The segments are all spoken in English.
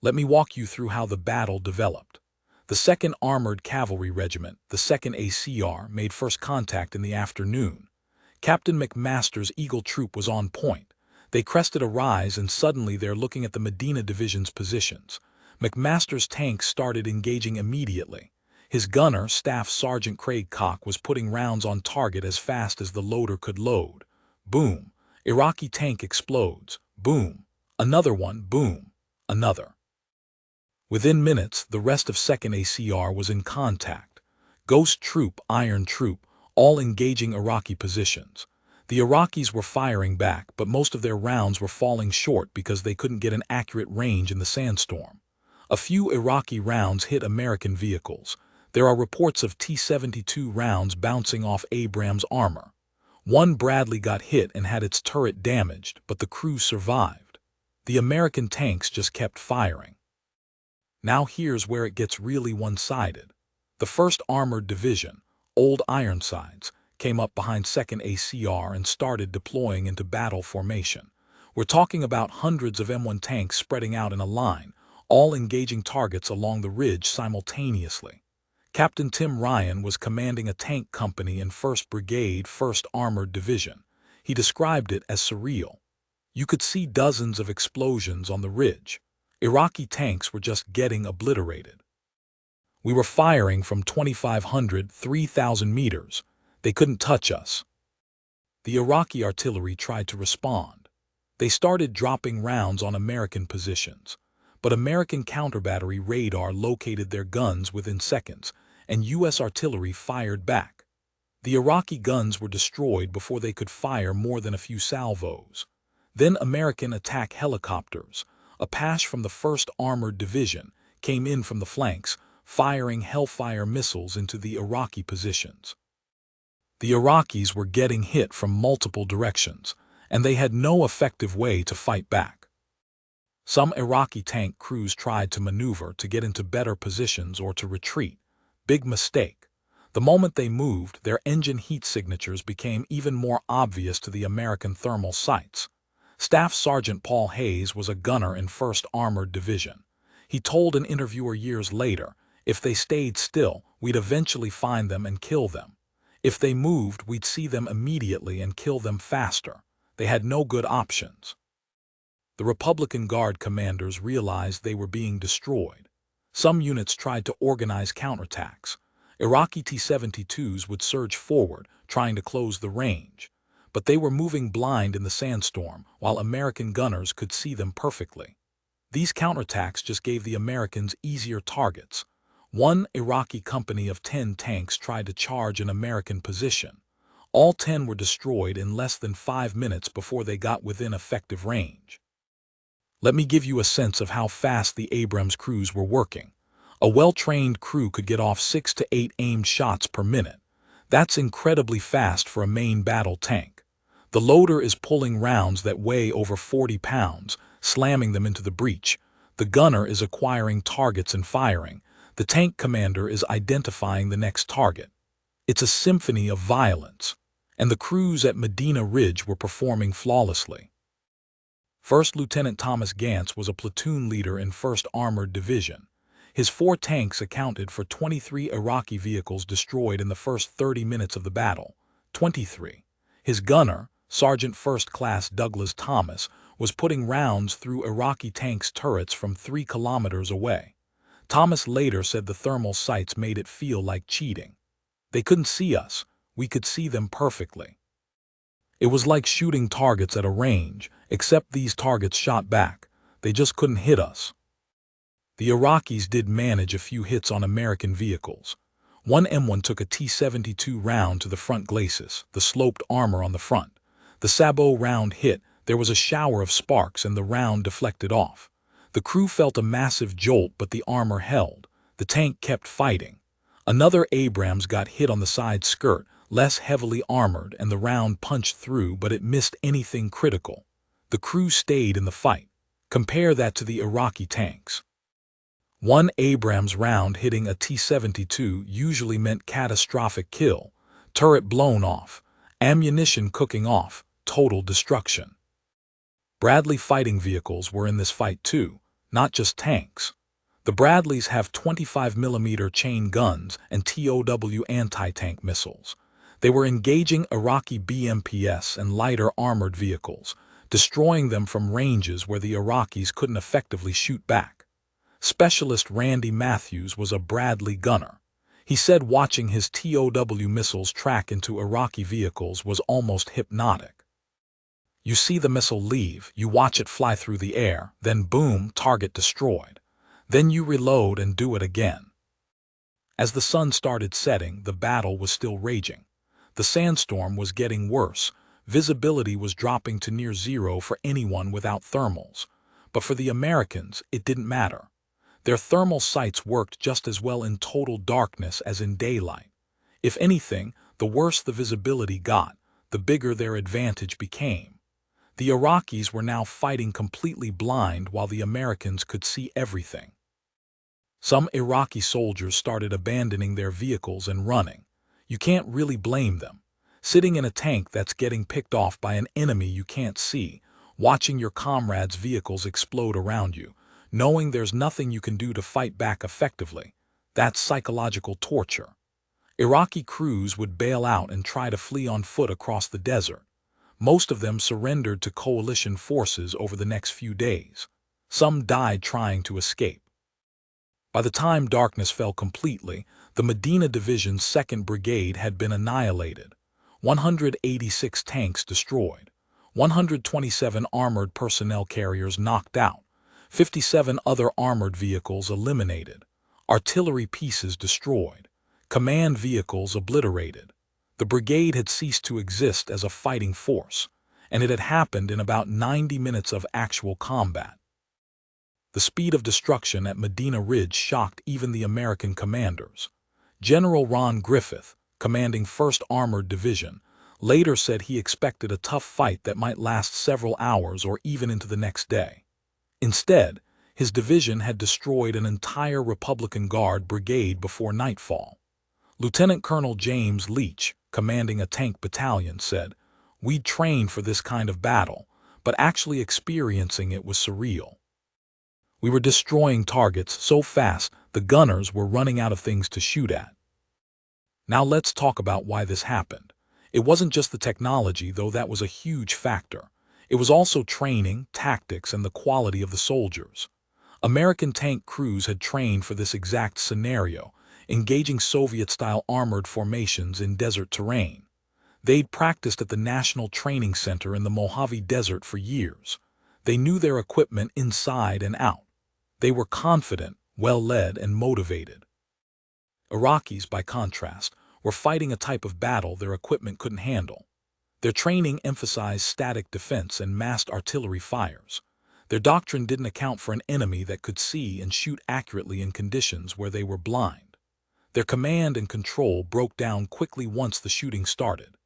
Let me walk you through how the battle developed. The 2nd Armored Cavalry Regiment, the 2nd ACR, made first contact in the afternoon. Captain McMaster's Eagle Troop was on point. They crested a rise and suddenly they're looking at the Medina Division's positions. McMaster's tanks started engaging immediately. His gunner, Staff Sergeant Craig Koch, was putting rounds on target as fast as the loader could load. Boom. Iraqi tank explodes. Boom. Another one. Boom. Another. Within minutes, the rest of 2nd ACR was in contact. Ghost Troop, Iron Troop, all engaging Iraqi positions. The Iraqis were firing back, but most of their rounds were falling short because they couldn't get an accurate range in the sandstorm. A few Iraqi rounds hit American vehicles. There are reports of T-72 rounds bouncing off Abrams armor. One Bradley got hit and had its turret damaged, but the crew survived. The American tanks just kept firing. Now here's where it gets really one-sided. The 1st Armored Division, Old Ironsides, came up behind 2nd ACR and started deploying into battle formation. We're talking about hundreds of M1 tanks spreading out in a line, all engaging targets along the ridge simultaneously. Captain Tim Ryan was commanding a tank company in 1st Brigade, 1st Armored Division. He described it as surreal. You could see dozens of explosions on the ridge. Iraqi tanks were just getting obliterated. We were firing from 2,500, 3,000 meters. They couldn't touch us. The Iraqi artillery tried to respond. They started dropping rounds on American positions, but American counter-battery radar located their guns within seconds, and U.S. artillery fired back. The Iraqi guns were destroyed before they could fire more than a few salvos. Then American attack helicopters, a patch from the 1st Armored Division, came in from the flanks, firing Hellfire missiles into the Iraqi positions. The Iraqis were getting hit from multiple directions, and they had no effective way to fight back. Some Iraqi tank crews tried to maneuver to get into better positions or to retreat. Big mistake. The moment they moved, their engine heat signatures became even more obvious to the American thermal sights. Staff Sergeant Paul Hayes was a gunner in 1st Armored Division. He told an interviewer years later, if they stayed still, we'd eventually find them and kill them. If they moved, we'd see them immediately and kill them faster. They had no good options. The Republican Guard commanders realized they were being destroyed. Some units tried to organize counterattacks. Iraqi T-72s would surge forward, trying to close the range. But they were moving blind in the sandstorm, while American gunners could see them perfectly. These counterattacks just gave the Americans easier targets. One Iraqi company of 10 tanks tried to charge an American position. All 10 were destroyed in less than 5 minutes before they got within effective range. Let me give you a sense of how fast the Abrams crews were working. A well-trained crew could get off 6 to 8 aimed shots per minute. That's incredibly fast for a main battle tank. The loader is pulling rounds that weigh over 40 pounds, slamming them into the breech. The gunner is acquiring targets and firing. The tank commander is identifying the next target. It's a symphony of violence, and the crews at Medina Ridge were performing flawlessly. First Lieutenant Thomas Gantz was a platoon leader in 1st Armored Division. His 4 tanks accounted for 23 Iraqi vehicles destroyed in the first 30 minutes of the battle. 23. His gunner, Sergeant First Class Douglas Thomas, was putting rounds through Iraqi tanks' turrets from 3 kilometers away. Thomas later said the thermal sights made it feel like cheating. They couldn't see us, we could see them perfectly. It was like shooting targets at a range, except these targets shot back. They just couldn't hit us. The Iraqis did manage a few hits on American vehicles. One M1 took a T-72 round to the front glacis, the sloped armor on the front. The sabot round hit, there was a shower of sparks and the round deflected off. The crew felt a massive jolt, but the armor held. The tank kept fighting. Another Abrams got hit on the side skirt, less heavily armored, and the round punched through, but it missed anything critical. The crew stayed in the fight. Compare that to the Iraqi tanks. One Abrams round hitting a T-72 usually meant catastrophic kill, turret blown off, ammunition cooking off, total destruction. Bradley fighting vehicles were in this fight too, not just tanks. The Bradleys have 25mm chain guns and TOW anti-tank missiles. They were engaging Iraqi BMPs and lighter armored vehicles, destroying them from ranges where the Iraqis couldn't effectively shoot back. Specialist Randy Matthews was a Bradley gunner. He said watching his TOW missiles track into Iraqi vehicles was almost hypnotic. You see the missile leave, you watch it fly through the air, then boom, target destroyed. Then you reload and do it again. As the sun started setting, the battle was still raging. The sandstorm was getting worse. Visibility was dropping to near zero for anyone without thermals. But for the Americans, it didn't matter. Their thermal sights worked just as well in total darkness as in daylight. If anything, the worse the visibility got, the bigger their advantage became. The Iraqis were now fighting completely blind while the Americans could see everything. Some Iraqi soldiers started abandoning their vehicles and running. You can't really blame them. Sitting in a tank that's getting picked off by an enemy you can't see, watching your comrades' vehicles explode around you, knowing there's nothing you can do to fight back effectively, that's psychological torture. Iraqi crews would bail out and try to flee on foot across the desert. Most of them surrendered to coalition forces over the next few days. Some died trying to escape. By the time darkness fell completely, the Medina Division's 2nd Brigade had been annihilated, 186 tanks destroyed, 127 armored personnel carriers knocked out, 57 other armored vehicles eliminated, artillery pieces destroyed, command vehicles obliterated. The brigade had ceased to exist as a fighting force, and it had happened in about 90 minutes of actual combat. The speed of destruction at Medina Ridge shocked even the American commanders. General Ron Griffith, commanding 1st Armored Division, later said he expected a tough fight that might last several hours or even into the next day. Instead, his division had destroyed an entire Republican Guard brigade before nightfall. Lieutenant Colonel James Leach, commanding a tank battalion, said, "We'd trained for this kind of battle, but actually experiencing it was surreal. We were destroying targets so fast the gunners were running out of things to shoot at." Now let's talk about why this happened. It wasn't just the technology, though that was a huge factor. It was also training, tactics, and the quality of the soldiers. American tank crews had trained for this exact scenario, engaging Soviet-style armored formations in desert terrain. They'd practiced at the National Training Center in the Mojave Desert for years. They knew their equipment inside and out. They were confident, well-led, and motivated. Iraqis, by contrast, were fighting a type of battle their equipment couldn't handle. Their training emphasized static defense and massed artillery fires. Their doctrine didn't account for an enemy that could see and shoot accurately in conditions where they were blind. Their command and control broke down quickly once the shooting started.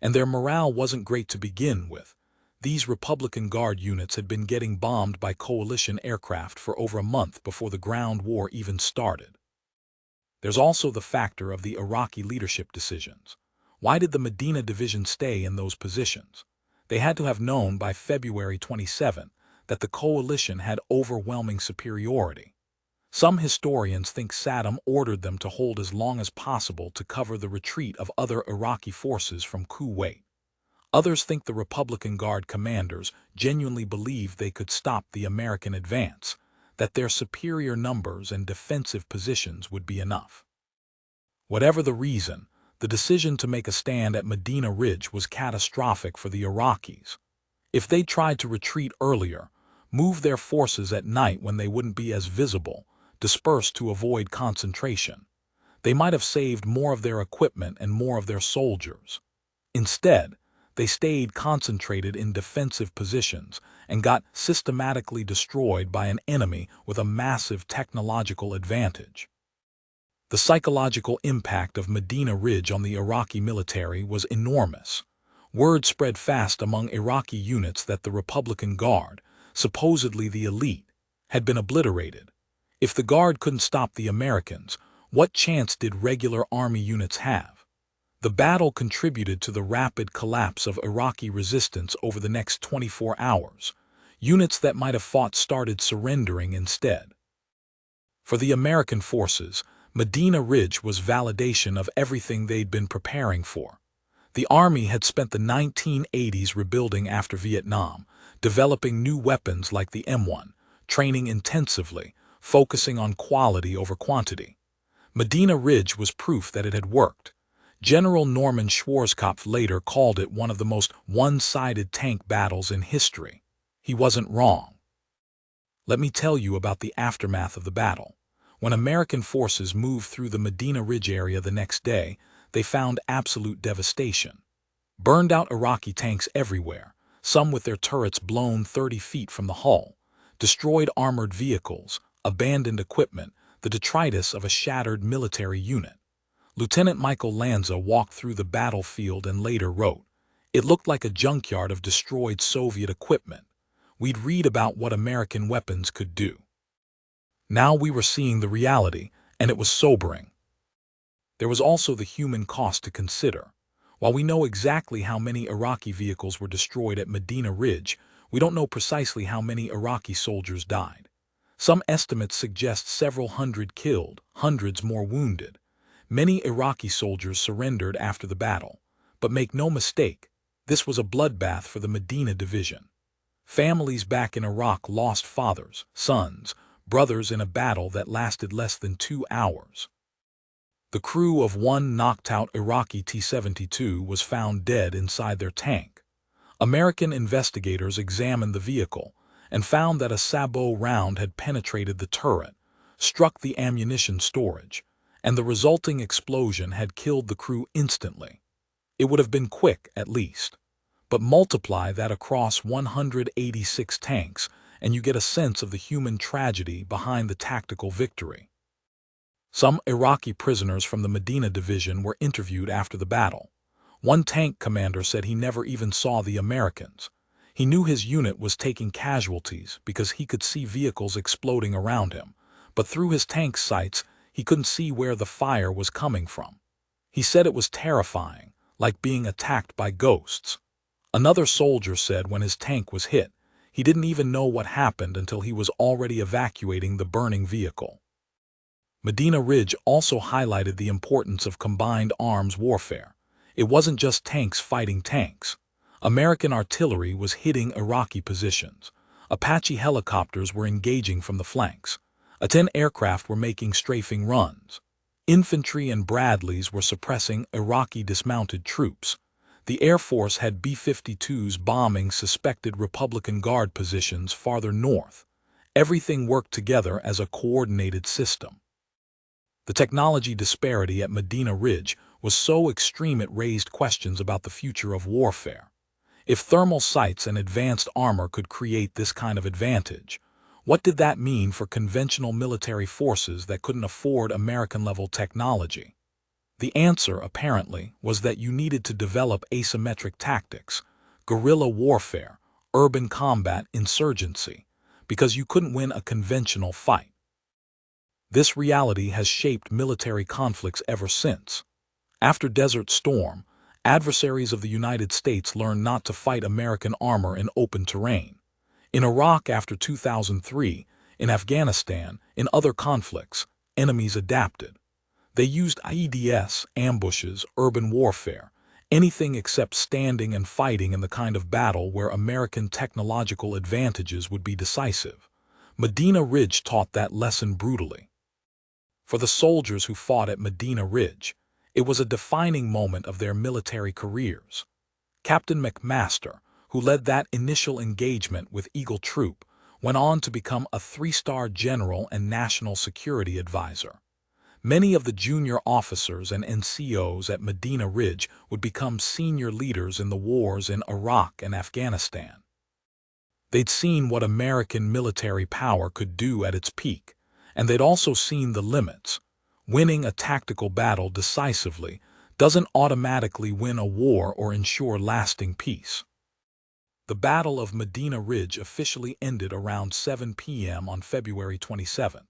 And their morale wasn't great to begin with. These Republican Guard units had been getting bombed by coalition aircraft for over a month before the ground war even started. There's also the factor of the Iraqi leadership decisions. Why did the Medina Division stay in those positions? They had to have known by February 27 that the coalition had overwhelming superiority. Some historians think Saddam ordered them to hold as long as possible to cover the retreat of other Iraqi forces from Kuwait. Others think the Republican Guard commanders genuinely believed they could stop the American advance, that their superior numbers and defensive positions would be enough. Whatever the reason, the decision to make a stand at Medina Ridge was catastrophic for the Iraqis. If they tried to retreat earlier, move their forces at night when they wouldn't be as visible, disperse to avoid concentration, they might have saved more of their equipment and more of their soldiers. Instead, they stayed concentrated in defensive positions and got systematically destroyed by an enemy with a massive technological advantage. The psychological impact of Medina Ridge on the Iraqi military was enormous. Word spread fast among Iraqi units that the Republican Guard, supposedly the elite, had been obliterated. If the Guard couldn't stop the Americans, what chance did regular army units have? The battle contributed to the rapid collapse of Iraqi resistance over the next 24 hours. Units that might have fought started surrendering instead. For the American forces, Medina Ridge was validation of everything they'd been preparing for. The Army had spent the 1980s rebuilding after Vietnam, developing new weapons like the M1, training intensively, focusing on quality over quantity. Medina Ridge was proof that it had worked. General Norman Schwarzkopf later called it one of the most one-sided tank battles in history. He wasn't wrong. Let me tell you about the aftermath of the battle. When American forces moved through the Medina Ridge area the next day, they found absolute devastation. Burned-out Iraqi tanks everywhere, some with their turrets blown 30 feet from the hull, destroyed armored vehicles, abandoned equipment, the detritus of a shattered military unit. Lieutenant Michael Lanza walked through the battlefield and later wrote, "It looked like a junkyard of destroyed Soviet equipment. We'd read about what American weapons could do. Now we were seeing the reality, and it was sobering." There was also the human cost to consider. While we know exactly how many Iraqi vehicles were destroyed at Medina Ridge, we don't know precisely how many Iraqi soldiers died. Some estimates suggest several hundred killed, hundreds more wounded. Many Iraqi soldiers surrendered after the battle. But make no mistake, this was a bloodbath for the Medina Division. Families back in Iraq lost fathers, sons, brothers in a battle that lasted less than 2 hours. The crew of one knocked-out Iraqi T-72 was found dead inside their tank. American investigators examined the vehicle and found that a sabot round had penetrated the turret, struck the ammunition storage, and the resulting explosion had killed the crew instantly. It would have been quick, at least. But multiply that across 186 tanks, and you get a sense of the human tragedy behind the tactical victory. Some Iraqi prisoners from the Medina Division were interviewed after the battle. One tank commander said he never even saw the Americans. He knew his unit was taking casualties because he could see vehicles exploding around him, but through his tank sights, he couldn't see where the fire was coming from. He said it was terrifying, like being attacked by ghosts. Another soldier said when his tank was hit, he didn't even know what happened until he was already evacuating the burning vehicle. Medina Ridge also highlighted the importance of combined arms warfare. It wasn't just tanks fighting tanks. American artillery was hitting Iraqi positions. Apache helicopters were engaging from the flanks. A-10 aircraft were making strafing runs. Infantry and Bradleys were suppressing Iraqi dismounted troops. The Air Force had B-52s bombing suspected Republican Guard positions farther north. Everything worked together as a coordinated system. The technology disparity at Medina Ridge was so extreme it raised questions about the future of warfare. If thermal sights and advanced armor could create this kind of advantage, what did that mean for conventional military forces that couldn't afford American-level technology? The answer, apparently, was that you needed to develop asymmetric tactics, guerrilla warfare, urban combat, insurgency, because you couldn't win a conventional fight. This reality has shaped military conflicts ever since. After Desert Storm, adversaries of the United States learned not to fight American armor in open terrain. In Iraq after 2003, in Afghanistan, in other conflicts, enemies adapted. They used IEDs, ambushes, urban warfare, anything except standing and fighting in the kind of battle where American technological advantages would be decisive. Medina Ridge taught that lesson brutally. For the soldiers who fought at Medina Ridge, it was a defining moment of their military careers. Captain McMaster, who led that initial engagement with Eagle Troop, went on to become a 3-star general and national security advisor. Many of the junior officers and NCOs at Medina Ridge would become senior leaders in the wars in Iraq and Afghanistan. They'd seen what American military power could do at its peak, and they'd also seen the limits. Winning a tactical battle decisively doesn't automatically win a war or ensure lasting peace. The Battle of Medina Ridge officially ended around 7 p.m. on February 27th.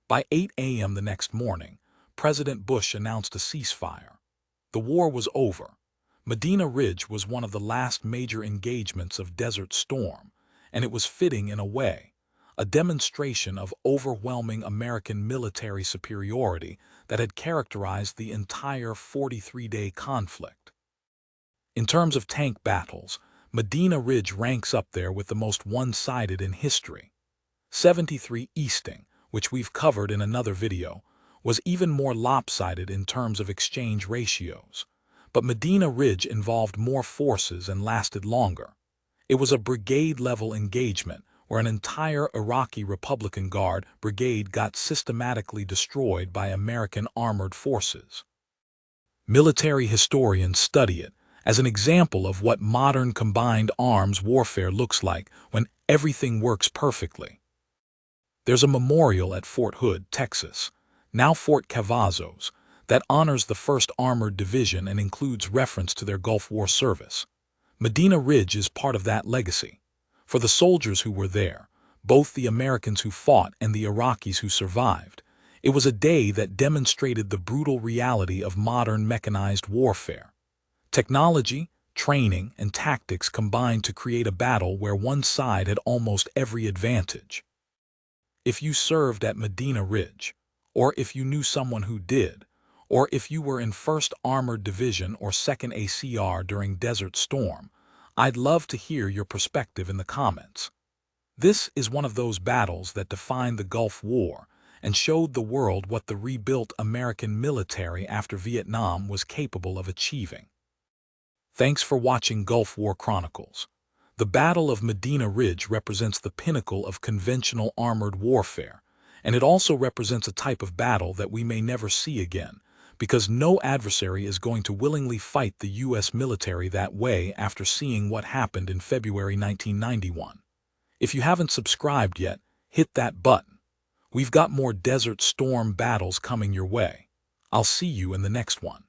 By 8 a.m. the next morning, President Bush announced a ceasefire. The war was over. Medina Ridge was one of the last major engagements of Desert Storm, and it was fitting in a way, a demonstration of overwhelming American military superiority that had characterized the entire 43-day conflict. In terms of tank battles, Medina Ridge ranks up there with the most one-sided in history. 73 Easting, which we've covered in another video, was even more lopsided in terms of exchange ratios. But Medina Ridge involved more forces and lasted longer. It was a brigade-level engagement where an entire Iraqi Republican Guard brigade got systematically destroyed by American armored forces. Military historians study it as an example of what modern combined arms warfare looks like when everything works perfectly. There's a memorial at Fort Hood, Texas, now Fort Cavazos, that honors the 1st Armored Division and includes reference to their Gulf War service. Medina Ridge is part of that legacy. For the soldiers who were there, both the Americans who fought and the Iraqis who survived, it was a day that demonstrated the brutal reality of modern mechanized warfare. Technology, training, and tactics combined to create a battle where one side had almost every advantage. If you served at Medina Ridge, or if you knew someone who did, or if you were in 1st Armored Division or 2nd ACR during Desert Storm, I'd love to hear your perspective in the comments. This is one of those battles that defined the Gulf War and showed the world what the rebuilt American military after Vietnam was capable of achieving. Thanks for watching Gulf War Chronicles. The Battle of Medina Ridge represents the pinnacle of conventional armored warfare, and it also represents a type of battle that we may never see again, because no adversary is going to willingly fight the U.S. military that way after seeing what happened in February 1991. If you haven't subscribed yet, hit that button. We've got more Desert Storm battles coming your way. I'll see you in the next one.